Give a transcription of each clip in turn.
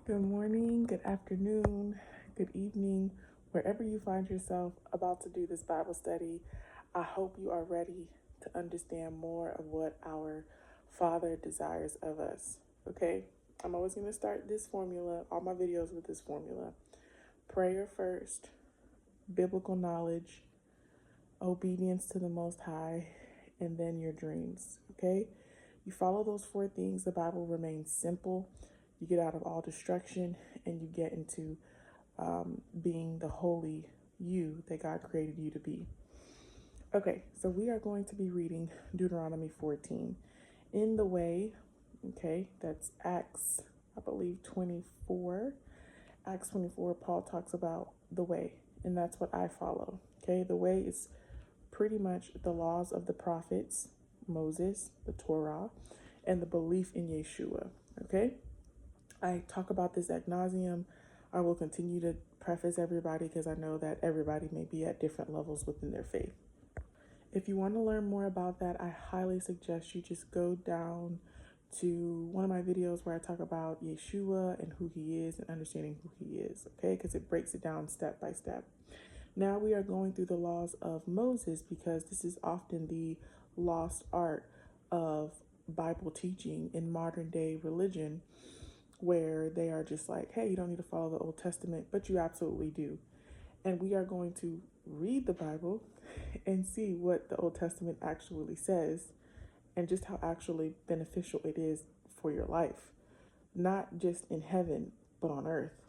Good morning, good afternoon, good evening, wherever you find yourself about to do this Bible study. I hope you are ready to understand more of what our Father desires of us. Okay? I'm always going to start this formula, all my videos with this formula. Prayer first, biblical knowledge, obedience to the Most High, and then your dreams. Okay? You follow those four things, the Bible remains simple. You get out of all destruction and you get into being the holy you that God created you to be. Okay, so we are going to be reading Deuteronomy 14. In the way, okay, that's Acts, I believe 24. Acts 24, Paul talks about the way, and that's what I follow. Okay, the way is pretty much the laws of the prophets, Moses, the Torah, and the belief in Yeshua. Okay, I talk about this ad nauseum. I will continue to preface everybody because I know that everybody may be at different levels within their faith. If you want to learn more about that, I highly suggest you just go down to one of my videos where I talk about Yeshua and who he is and understanding who he is, okay? Because it breaks it down step by step. Now we are going through the laws of Moses because this is often the lost art of Bible teaching in modern day religion, where they are just like, hey, you don't need to follow the Old Testament, but you absolutely do. And we are going to read the Bible and see what the Old Testament actually says and just how actually beneficial it is for your life, not just in heaven, but on earth.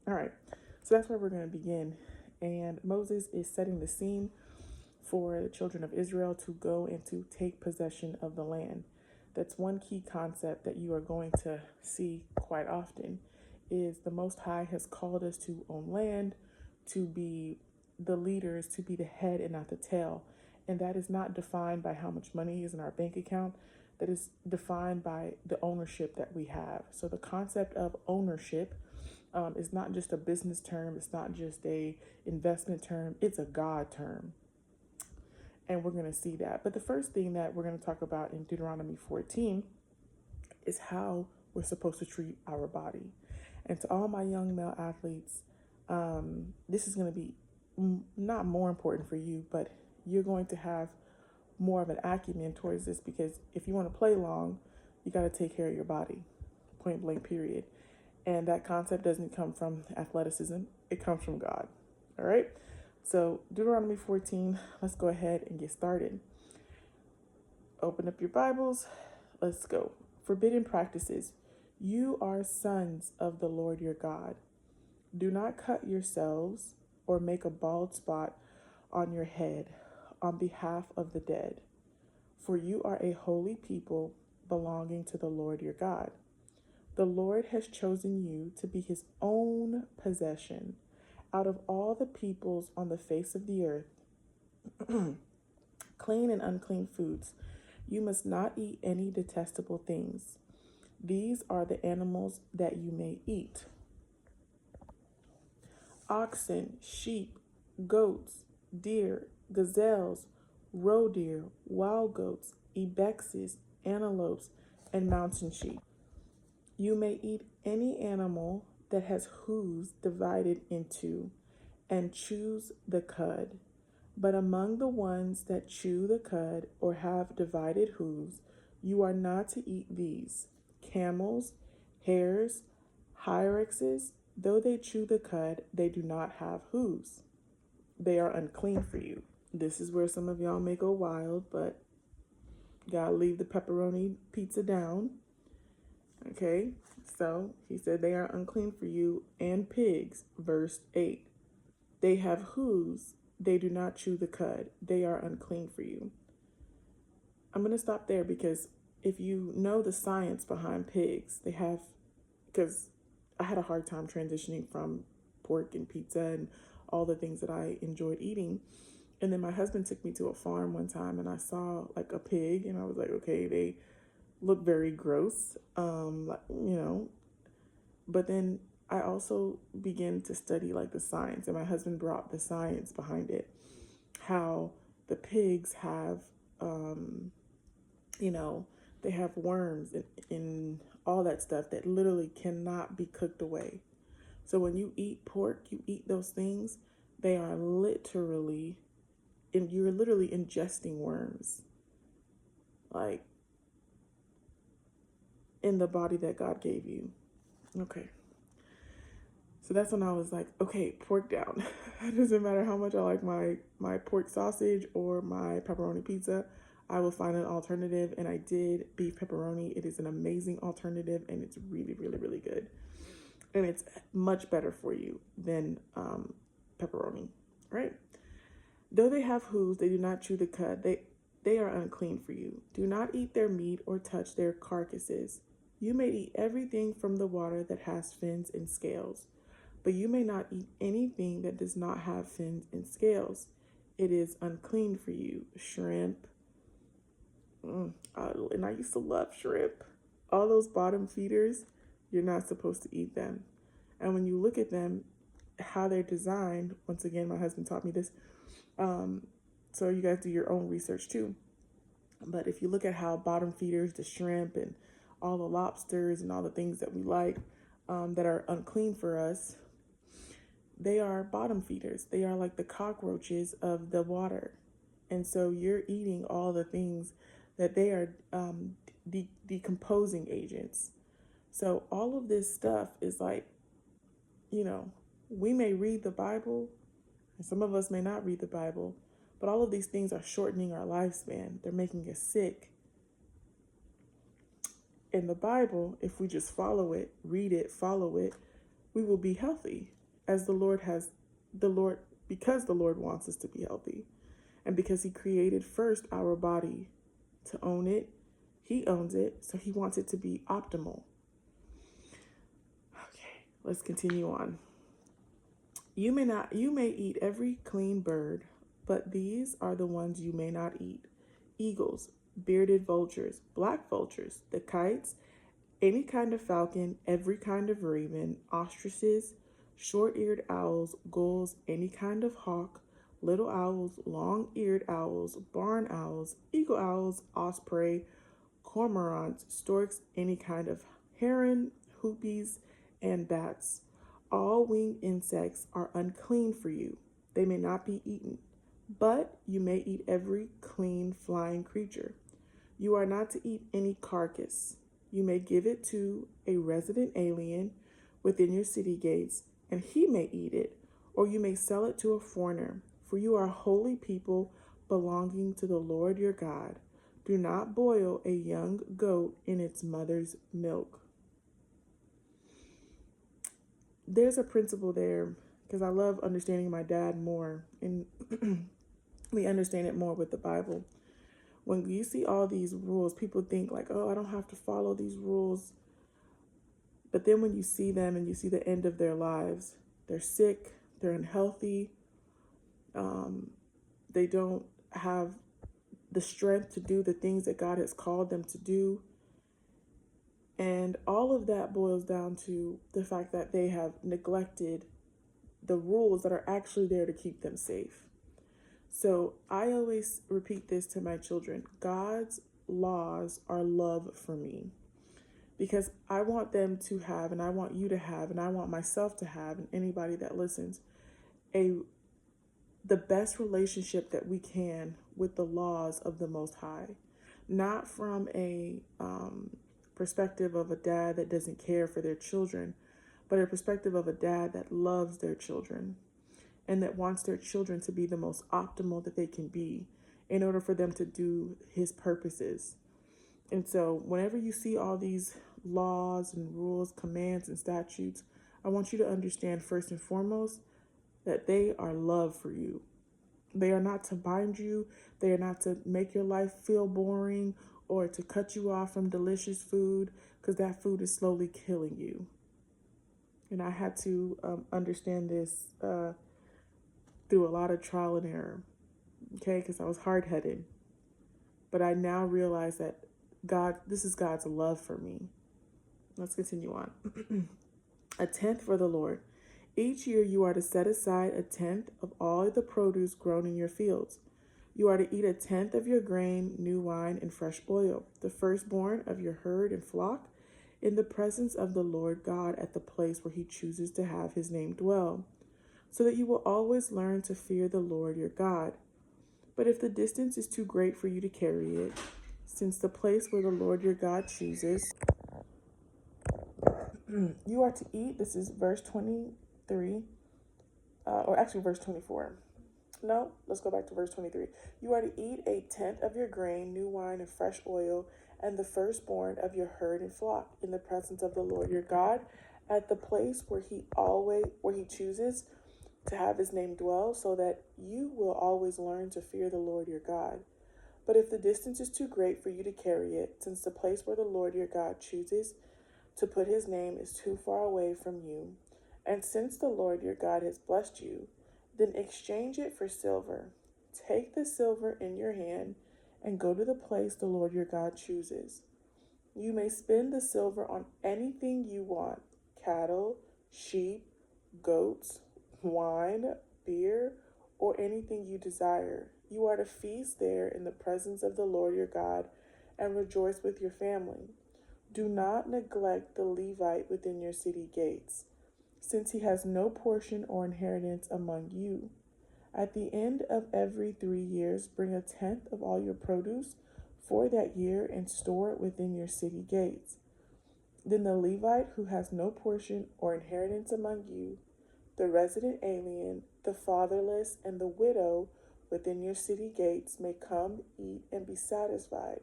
All right, so that's where we're going to begin. And Moses is setting the scene for the children of Israel to go and to take possession of the land. That's one key concept that you are going to see quite often is the Most High has called us to own land, to be the leaders, to be the head and not the tail. And that is not defined by how much money is in our bank account. That is defined by the ownership that we have. So the concept of ownership is not just a business term. It's not just a investment term. It's a God term. And we're going to see that. But the first thing that we're going to talk about in Deuteronomy 14 is how we're supposed to treat our body. And to all my young male athletes, this is going to be not more important for you, but you're going to have more of an acumen towards this because if you want to play long, you got to take care of your body, point blank, period. And that concept doesn't come from athleticism, it comes from God. All right. So, Deuteronomy 14, let's go ahead and get started. Open up your Bibles. Let's go. Forbidden practices. You are sons of the Lord your God. Do not cut yourselves or make a bald spot on your head on behalf of the dead, for you are a holy people belonging to the Lord your God. The Lord has chosen you to be his own possession out of all the peoples on the face of the earth. Clean and unclean foods. You must not eat any detestable things. These are the animals that you may eat: oxen, sheep, goats, deer, gazelles, roe deer, wild goats, ibexes, antelopes, and mountain sheep. You may eat any animal that has hooves divided into, and choose the cud. But among the ones that chew the cud or have divided hooves, you are not to eat these: camels, hares, hyraxes. Though they chew the cud, they do not have hooves. They are unclean for you. This is where some of y'all may go wild, but gotta leave the pepperoni pizza down. Okay, so he said they are unclean for you. And pigs, verse 8. They have hooves, they do not chew the cud. They are unclean for you. I'm going to stop there because if you know the science behind pigs, they have, because I had a hard time transitioning from pork and pizza and all the things that I enjoyed eating. And then my husband took me to a farm one time and I saw like a pig and I was like, okay, they look very gross, but then I also began to study like the science, and my husband brought the science behind it, how the pigs have, they have worms in all that stuff that literally cannot be cooked away. So when you eat pork, you eat those things, they are literally, and you're literally ingesting worms, like in the body that God gave you. Okay. So that's when I was like, okay, pork down. It doesn't matter how much I like my pork sausage or my pepperoni pizza. I will find an alternative, and I did beef pepperoni. It is an amazing alternative, and it's really, really, really good. And it's much better for you than pepperoni, right? Though they have hooves, they do not chew the cud. They are unclean for you. Do not eat their meat or touch their carcasses. You may eat everything from the water that has fins and scales, but you may not eat anything that does not have fins and scales. It is unclean for you. Shrimp. And I used to love shrimp. All those bottom feeders, you're not supposed to eat them. And when you look at them, how they're designed, once again, my husband taught me this. So you guys do your own research too. But if you look at how bottom feeders, the shrimp and all the lobsters and all the things that we like that are unclean for us, they are bottom feeders. They are like the cockroaches of the water. And so you're eating all the things that they are decomposing agents. So all of this stuff is like, we may read the Bible, and some of us may not read the Bible, but all of these things are shortening our lifespan. They're making us sick. In the Bible, if we just follow it, read it, follow it, we will be healthy as because the Lord wants us to be healthy. And because he created first our body to own it, he owns it, so he wants it to be optimal. Okay, let's continue on. You may eat every clean bird, but these are the ones you may not eat: eagles, bearded vultures, black vultures, the kites, any kind of falcon, every kind of raven, ostriches, short-eared owls, gulls, any kind of hawk, little owls, long-eared owls, barn owls, eagle owls, osprey, cormorants, storks, any kind of heron, hoopies, and bats. All winged insects are unclean for you. They may not be eaten, but you may eat every clean flying creature. You are not to eat any carcass. You may give it to a resident alien within your city gates, and he may eat it, or you may sell it to a foreigner, for you are holy people belonging to the Lord your God. Do not boil a young goat in its mother's milk. There's a principle there, because I love understanding my dad more, and we understand it more with the Bible. When you see all these rules, people think like, oh, I don't have to follow these rules. But then when you see them and you see the end of their lives, they're sick, they're unhealthy, they don't have the strength to do the things that God has called them to do. And all of that boils down to the fact that they have neglected the rules that are actually there to keep them safe. So I always repeat this to my children: God's laws are love for me, because I want them to have, and I want you to have, and I want myself to have, and anybody that listens, the best relationship that we can with the laws of the Most High. Not from a perspective of a dad that doesn't care for their children, but a perspective of a dad that loves their children and that wants their children to be the most optimal that they can be in order for them to do his purposes. And so whenever you see all these laws and rules, commands and statutes, I want you to understand first and foremost that they are love for you. They are not to bind you. They are not to make your life feel boring or to cut you off from delicious food, because that food is slowly killing you. And I had to understand this through a lot of trial and error, okay, because I was hard-headed. But I now realize that this is God's love for me. Let's continue on. A tenth for the Lord. Each year you are to set aside a tenth of all the produce grown in your fields. You are to eat a tenth of your grain, new wine, and fresh oil, the firstborn of your herd and flock, in the presence of the Lord God at the place where he chooses to have his name dwell, so that you will always learn to fear the Lord your God. But if the distance is too great for you to carry it, since the place where the Lord your God chooses, you are to eat, this is verse 23, or actually verse 24. No, let's go back to verse 23. You are to eat a tenth of your grain, new wine, and fresh oil, and the firstborn of your herd and flock in the presence of the Lord your God at the place where he chooses to have his name dwell, so that you will always learn to fear the Lord your God. But if the distance is too great for you to carry it, since the place where the Lord your God chooses to put his name is too far away from you, and since the Lord your God has blessed you, then exchange it for silver. Take the silver in your hand and go to the place the Lord your God chooses. You may spend the silver on anything you want: cattle, sheep, goats, wine, beer, or anything you desire. You are to feast there in the presence of the Lord your God and rejoice with your family. Do not neglect the Levite within your city gates, since he has no portion or inheritance among you. At the end of every 3 years, bring a tenth of all your produce for that year and store it within your city gates. Then the Levite who has no portion or inheritance among you, the resident alien, the fatherless, and the widow within your city gates may come, eat, and be satisfied.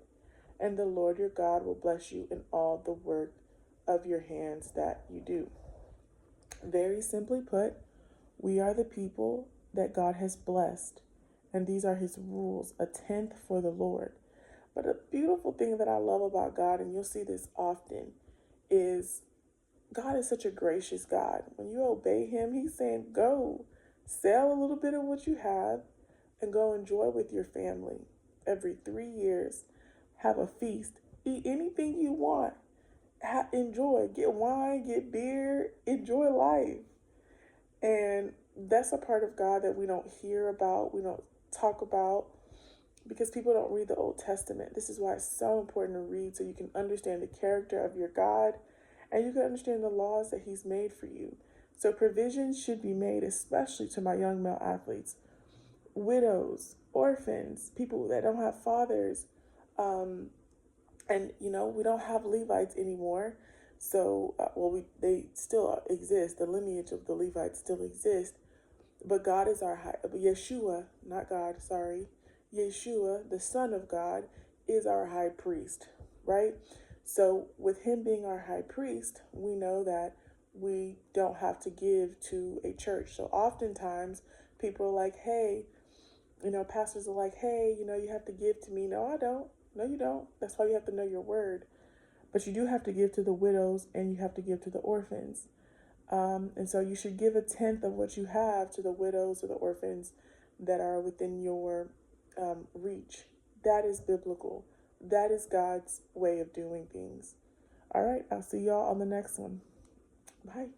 And the Lord your God will bless you in all the work of your hands that you do. Very simply put, we are the people that God has blessed, and these are his rules: a tenth for the Lord. But a beautiful thing that I love about God, and you'll see this often, is God is such a gracious God. When you obey him, he's saying, go, sell a little bit of what you have and go enjoy with your family. Every 3 years, have a feast. Eat anything you want. Enjoy. Get wine, get beer, enjoy life. And that's a part of God that we don't hear about, we don't talk about, because people don't read the Old Testament. This is why it's so important to read, so you can understand the character of your God and you can understand the laws that he's made for you. So provisions should be made, especially to my young male athletes, widows, orphans, people that don't have fathers. And we don't have Levites anymore. So, they still exist. The lineage of the Levites still exist. But God is our Yeshua, not God, sorry. Yeshua, the Son of God, is our high priest, right? So with him being our high priest, we know that we don't have to give to a church. So oftentimes people are like, hey, pastors are like, hey, you have to give to me. No, I don't. No, you don't. That's why you have to know your word. But you do have to give to the widows and you have to give to the orphans. And so you should give a tenth of what you have to the widows or the orphans that are within your reach. That is biblical. That is God's way of doing things. All right, I'll see y'all on the next one. Bye.